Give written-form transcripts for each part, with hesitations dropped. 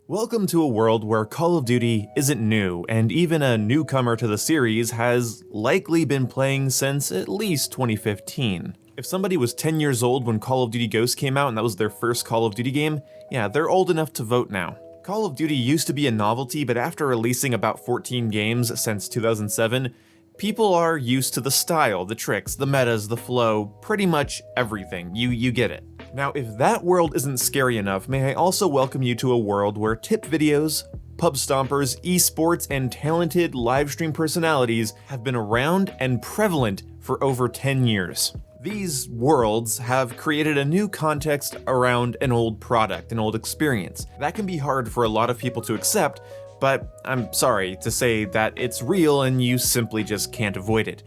Welcome to a world where Call of Duty isn't new, and even a newcomer to the series has likely been playing since at least 2015. If somebody was 10 years old when Call of Duty Ghosts came out and that was their first Call of Duty game, yeah, they're old enough to vote now. Call of Duty used to be a novelty, but after releasing about 14 games since 2007, people are used to the style, the tricks, the metas, the flow, pretty much everything. You get it. Now, if that world isn't scary enough, may I also welcome you to a world where tip videos, pub stompers, esports, and talented livestream personalities have been around and prevalent for over 10 years. These worlds have created a new context around an old product, an old experience. That can be hard for a lot of people to accept, but I'm sorry to say that it's real and you simply just can't avoid it.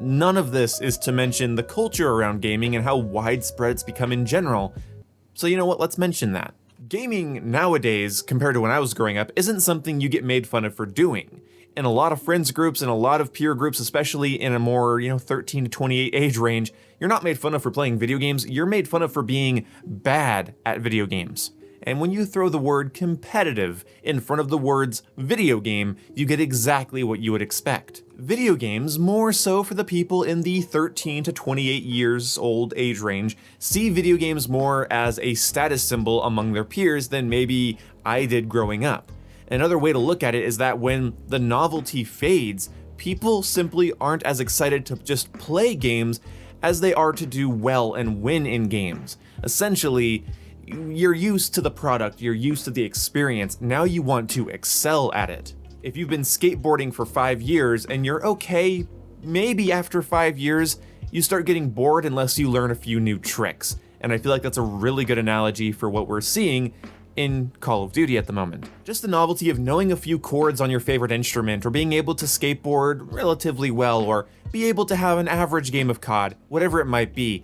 None of this is to mention the culture around gaming and how widespread it's become in general. So you know what, let's mention that. Gaming nowadays, compared to when I was growing up, isn't something you get made fun of for doing. In a lot of friends groups and a lot of peer groups, especially in a more, 13 to 28 age range, you're not made fun of for playing video games, you're made fun of for being bad at video games. And when you throw the word competitive in front of the words video game, you get exactly what you would expect. Video games, more so for the people in the 13 to 28 years old age range, see video games more as a status symbol among their peers than maybe I did growing up. Another way to look at it is that when the novelty fades, people simply aren't as excited to just play games as they are to do well and win in games. Essentially, you're used to the product, you're used to the experience, now you want to excel at it. If you've been skateboarding for 5 years and you're okay, maybe after 5 years, you start getting bored unless you learn a few new tricks. And I feel like that's a really good analogy for what we're seeing in Call of Duty at the moment. Just the novelty of knowing a few chords on your favorite instrument, or being able to skateboard relatively well, or be able to have an average game of COD, whatever it might be,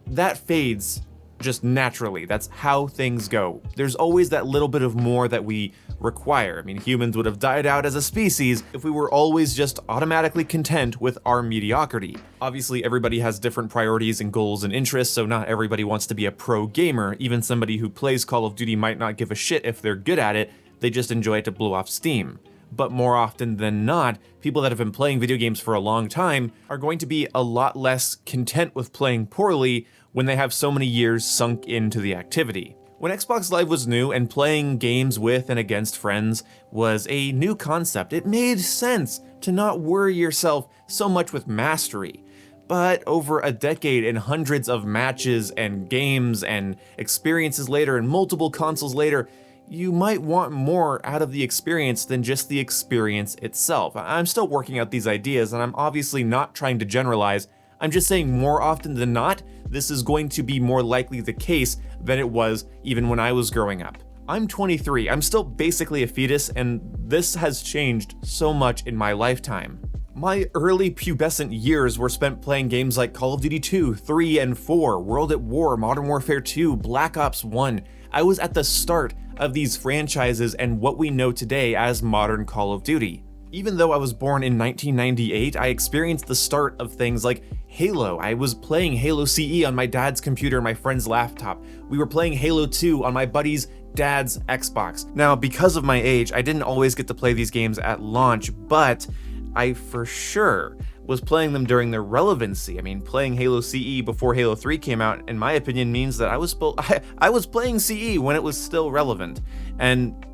that fades just naturally. That's how things go. There's always that little bit of more that we require. I mean, humans would have died out as a species if we were always just automatically content with our mediocrity. Obviously, everybody has different priorities and goals and interests, so not everybody wants to be a pro gamer. Even somebody who plays Call of Duty might not give a shit if they're good at it, they just enjoy it to blow off steam. But more often than not, people that have been playing video games for a long time are going to be a lot less content with playing poorly when they have so many years sunk into the activity. When Xbox Live was new and playing games with and against friends was a new concept, it made sense to not worry yourself so much with mastery. But over a decade and hundreds of matches and games and experiences later and multiple consoles later, you might want more out of the experience than just the experience itself. I'm still working out these ideas, and I'm obviously not trying to generalize. I'm just saying more often than not, this is going to be more likely the case than it was even when I was growing up. I'm 23, I'm still basically a fetus, and this has changed so much in my lifetime. My early pubescent years were spent playing games like Call of Duty 2, 3, and 4, World at War, Modern Warfare 2, Black Ops 1. I was at the start of these franchises and what we know today as modern Call of Duty. Even though I was born in 1998, I experienced the start of things like Halo. I was playing Halo CE on my dad's computer and my friend's laptop. We were playing Halo 2 on my buddy's dad's Xbox. Now, because of my age, I didn't always get to play these games at launch, but I for sure was playing them during their relevancy. I mean, playing Halo CE before Halo 3 came out, in my opinion, means that I was playing CE when it was still relevant. And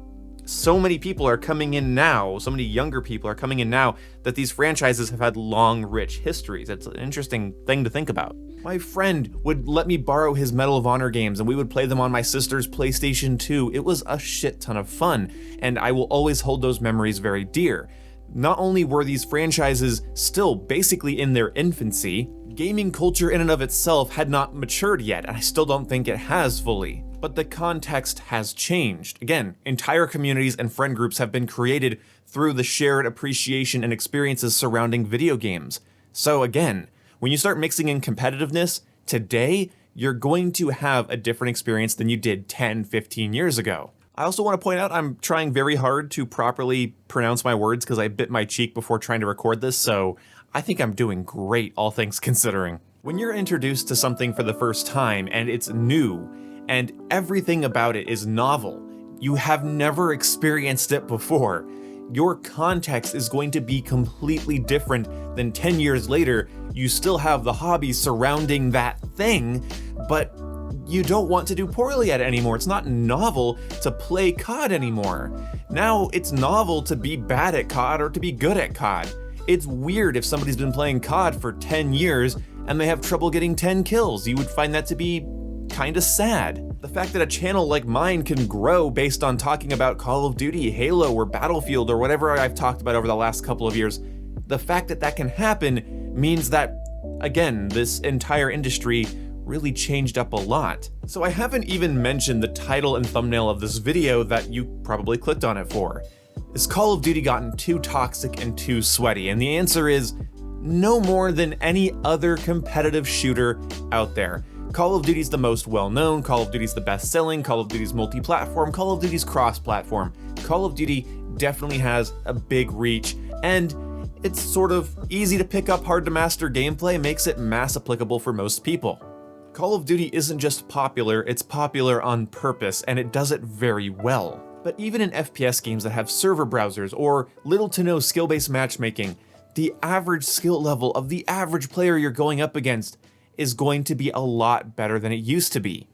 so many people are coming in now, so many younger people are coming in now, that these franchises have had long, rich histories. It's an interesting thing to think about. My friend would let me borrow his Medal of Honor games, and we would play them on my sister's PlayStation 2. It was a shit ton of fun, and I will always hold those memories very dear. Not only were these franchises still basically in their infancy, gaming culture in and of itself had not matured yet, and I still don't think it has fully. But the context has changed. Again, entire communities and friend groups have been created through the shared appreciation and experiences surrounding video games. So again, when you start mixing in competitiveness, today, you're going to have a different experience than you did 10, 15 years ago. I also want to point out I'm trying very hard to properly pronounce my words because I bit my cheek before trying to record this, so I think I'm doing great, all things considering. When you're introduced to something for the first time and it's new, and everything about it is novel, You have never experienced it before. Your context is going to be completely different than 10 years later. You still have the hobby surrounding that thing, but you don't want to do poorly at it anymore. It's not novel to play COD anymore. Now it's novel to be bad at COD or to be good at COD. It's weird if somebody's been playing COD for 10 years and they have trouble getting 10 kills. You would find that to be kinda sad. The fact that a channel like mine can grow based on talking about Call of Duty, Halo, or Battlefield, or whatever I've talked about over the last couple of years, the fact that that can happen means that, again, this entire industry really changed up a lot. So I haven't even mentioned the title and thumbnail of this video that you probably clicked on it for. Has Call of Duty gotten too toxic and too sweaty? And the answer is no more than any other competitive shooter out there. Call of Duty's the most well-known, Call of Duty's the best-selling, Call of Duty's multi-platform, Call of Duty's cross-platform. Call of Duty definitely has a big reach, and it's sort of easy to pick up, hard to master gameplay makes it mass applicable for most people. Call of Duty isn't just popular, it's popular on purpose, and it does it very well. But even in FPS games that have server browsers or little to no skill-based matchmaking, the average skill level of the average player you're going up against is going to be a lot better than it used to be.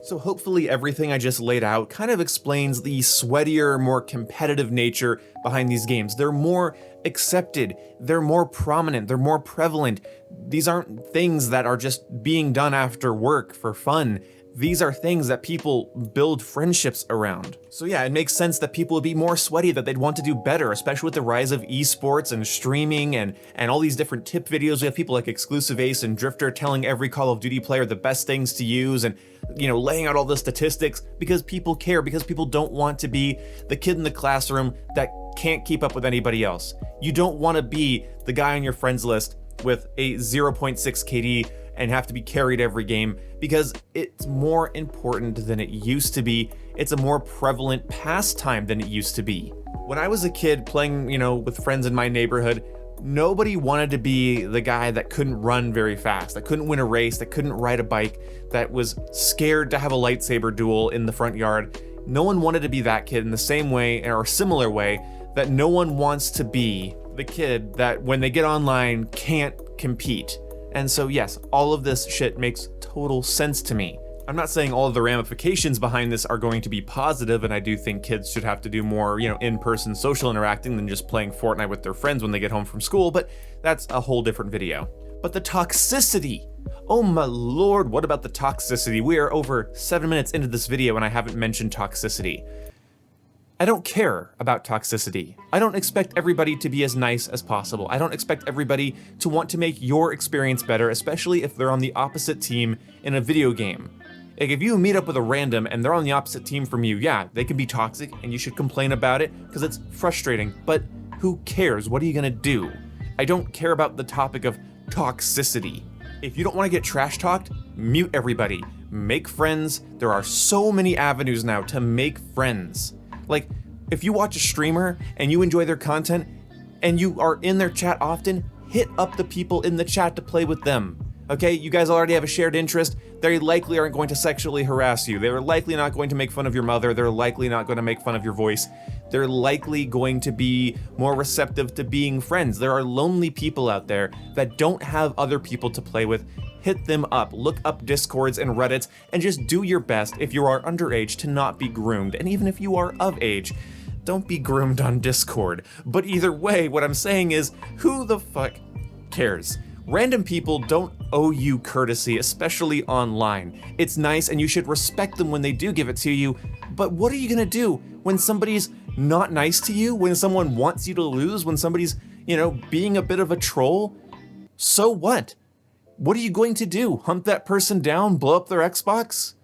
So hopefully everything I just laid out kind of explains the sweatier, more competitive nature behind these games. They're more accepted, they're more prominent, they're more prevalent. These aren't things that are just being done after work for fun. These are things that people build friendships around. So yeah, it makes sense that people would be more sweaty, that they'd want to do better, especially with the rise of esports and streaming and all these different tip videos. We have people like Exclusive Ace and Drifter telling every Call of Duty player the best things to use and, you know, laying out all the statistics because people care, because people don't want to be the kid in the classroom that can't keep up with anybody else. You don't want to be the guy on your friends list with a 0.6 KD and have to be carried every game, because it's more important than it used to be. It's a more prevalent pastime than it used to be. When I was a kid playing, you know, with friends in my neighborhood, nobody wanted to be the guy that couldn't run very fast, that couldn't win a race, that couldn't ride a bike, that was scared to have a lightsaber duel in the front yard. No one wanted to be that kid in the same way or a similar way that no one wants to be the kid that when they get online can't compete. And so yes, all of this shit makes total sense to me. I'm not saying all of the ramifications behind this are going to be positive, and I do think kids should have to do more, you know, in-person social interacting than just playing Fortnite with their friends when they get home from school, but that's a whole different video. But the toxicity! Oh my lord, what about the toxicity? We are over 7 minutes into this video and I haven't mentioned toxicity. I don't care about toxicity. I don't expect everybody to be as nice as possible. I don't expect everybody to want to make your experience better, especially if they're on the opposite team in a video game. Like if you meet up with a random and they're on the opposite team from you, yeah, they can be toxic and you should complain about it because it's frustrating, but who cares? What are you gonna do? I don't care about the topic of toxicity. If you don't want to get trash talked, mute everybody. Make friends. There are so many avenues now to make friends. Like, if you watch a streamer and you enjoy their content and you are in their chat often, hit up the people in the chat to play with them. Okay, you guys already have a shared interest. They likely aren't going to sexually harass you. They're likely not going to make fun of your mother. They're likely not going to make fun of your voice. They're likely going to be more receptive to being friends. There are lonely people out there that don't have other people to play with. Hit them up, look up Discords and Reddits, and just do your best if you are underage to not be groomed. And even if you are of age, don't be groomed on Discord. But either way, what I'm saying is, who the fuck cares? Random people don't owe you courtesy, especially online. It's nice and you should respect them when they do give it to you, but what are you gonna do when somebody's not nice to you, when someone wants you to lose, when somebody's, you know, being a bit of a troll? So what? What are you going to do? Hunt that person down, blow up their Xbox?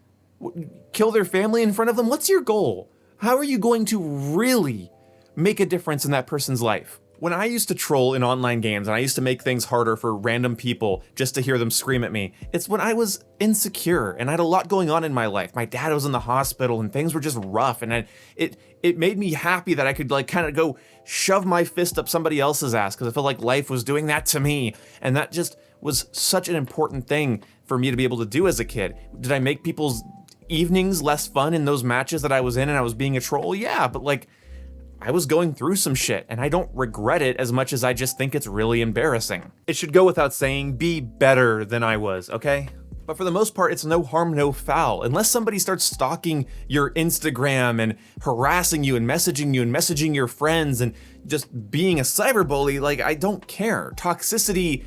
Kill their family in front of them? What's your goal? How are you going to really make a difference in that person's life? When I used to troll in online games and I used to make things harder for random people just to hear them scream at me, it's when I was insecure and I had a lot going on in my life. My dad was in the hospital and things were just rough, and it made me happy that I could like kind of go shove my fist up somebody else's ass because I felt like life was doing that to me, and that just was such an important thing for me to be able to do as a kid. Did I make people's evenings less fun in those matches that I was in and I was being a troll? Yeah, but like, I was going through some shit, and I don't regret it as much as I just think it's really embarrassing. It should go without saying, be better than I was, okay? But for the most part, it's no harm, no foul. Unless somebody starts stalking your Instagram and harassing you and messaging your friends and just being a cyberbully, like, I don't care. Toxicity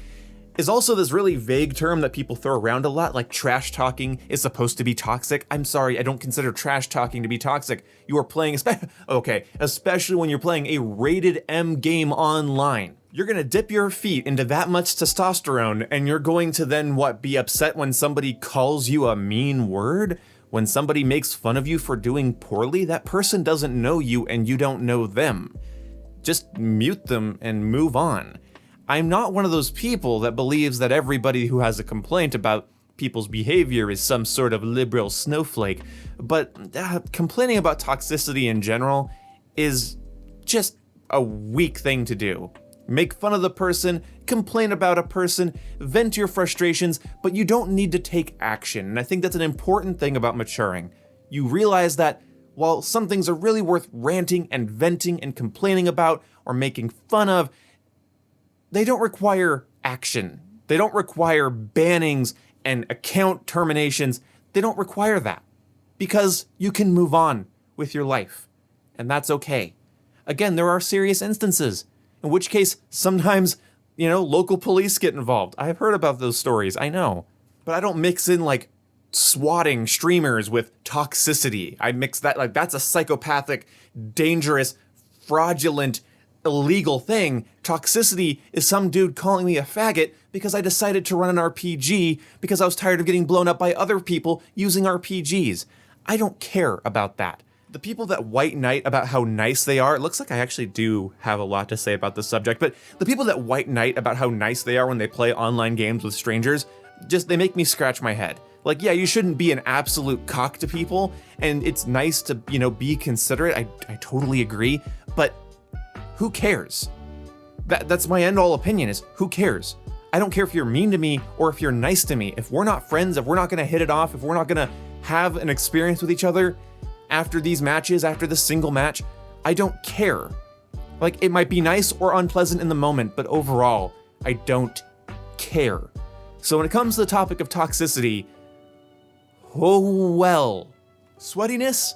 is also this really vague term that people throw around a lot, like trash talking is supposed to be toxic. I'm sorry, I don't consider trash talking to be toxic. You are playing, especially when you're playing a rated M game online. You're gonna dip your feet into that much testosterone, and you're going to then, be upset when somebody calls you a mean word? When somebody makes fun of you for doing poorly? That person doesn't know you and you don't know them. Just mute them and move on. I'm not one of those people that believes that everybody who has a complaint about people's behavior is some sort of liberal snowflake, but complaining about toxicity in general is just a weak thing to do. Make fun of the person, complain about a person, vent your frustrations, but you don't need to take action, and I think that's an important thing about maturing. You realize that while some things are really worth ranting and venting and complaining about or making fun of, they don't require action. They don't require bannings and account terminations. They don't require that because you can move on with your life, and that's okay. Again, there are serious instances, in which case sometimes, local police get involved. I've heard about those stories, I know, but I don't mix in like swatting streamers with toxicity. I mix that, like, that's a psychopathic, dangerous, fraudulent, illegal thing. Toxicity is some dude calling me a faggot because I decided to run an RPG because I was tired of getting blown up by other people using RPGs. I don't care about that. The people that white knight about how nice they are, it looks like I actually do have a lot to say about this subject, but the people that white knight about how nice they are when they play online games with strangers, they make me scratch my head. Like, yeah, you shouldn't be an absolute cock to people, and it's nice to, be considerate. I totally agree, but who cares? That's my end-all opinion, is who cares? I don't care if you're mean to me or if you're nice to me. If we're not friends, if we're not gonna hit it off, if we're not gonna have an experience with each other after these matches, after this single match, I don't care. Like, it might be nice or unpleasant in the moment, but overall, I don't care. So when it comes to the topic of toxicity, oh well. Sweatiness?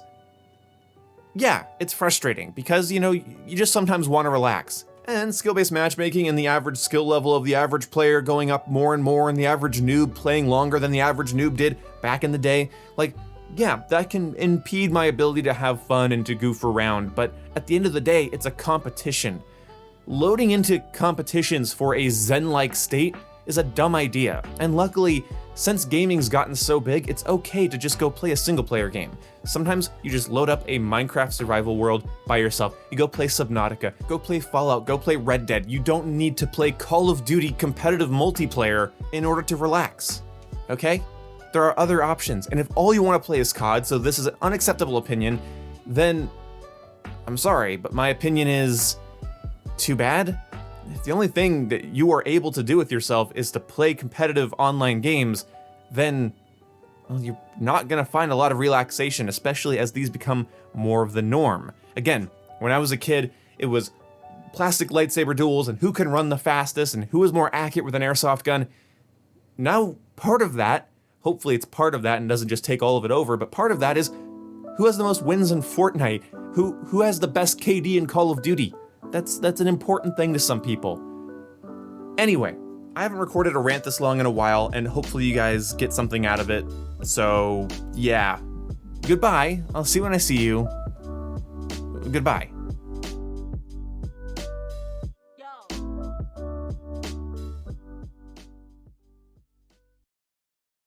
Yeah, it's frustrating because, you just sometimes want to relax. And skill-based matchmaking and the average skill level of the average player going up more and more and the average noob playing longer than the average noob did back in the day, like, yeah, that can impede my ability to have fun and to goof around, but at the end of the day, it's a competition. Loading into competitions for a zen-like state is a dumb idea, and luckily, since gaming's gotten so big, it's okay to just go play a single-player game. Sometimes you just load up a Minecraft survival world by yourself. You go play Subnautica, go play Fallout, go play Red Dead. You don't need to play Call of Duty competitive multiplayer in order to relax, okay? There are other options, and if all you want to play is COD, so this is an unacceptable opinion, then I'm sorry, but my opinion is too bad. If the only thing that you are able to do with yourself is to play competitive online games, then, well, you're not gonna find a lot of relaxation, especially as these become more of the norm. Again, when I was a kid, it was plastic lightsaber duels and who can run the fastest and who is more accurate with an airsoft gun. Now, part of that, hopefully it's part of that and doesn't just take all of it over, but part of that is who has the most wins in Fortnite, who has the best KD in Call of Duty. That's an important thing to some people. Anyway, I haven't recorded a rant this long in a while, and hopefully you guys get something out of it. So, yeah. Goodbye. I'll see you when I see you. Goodbye.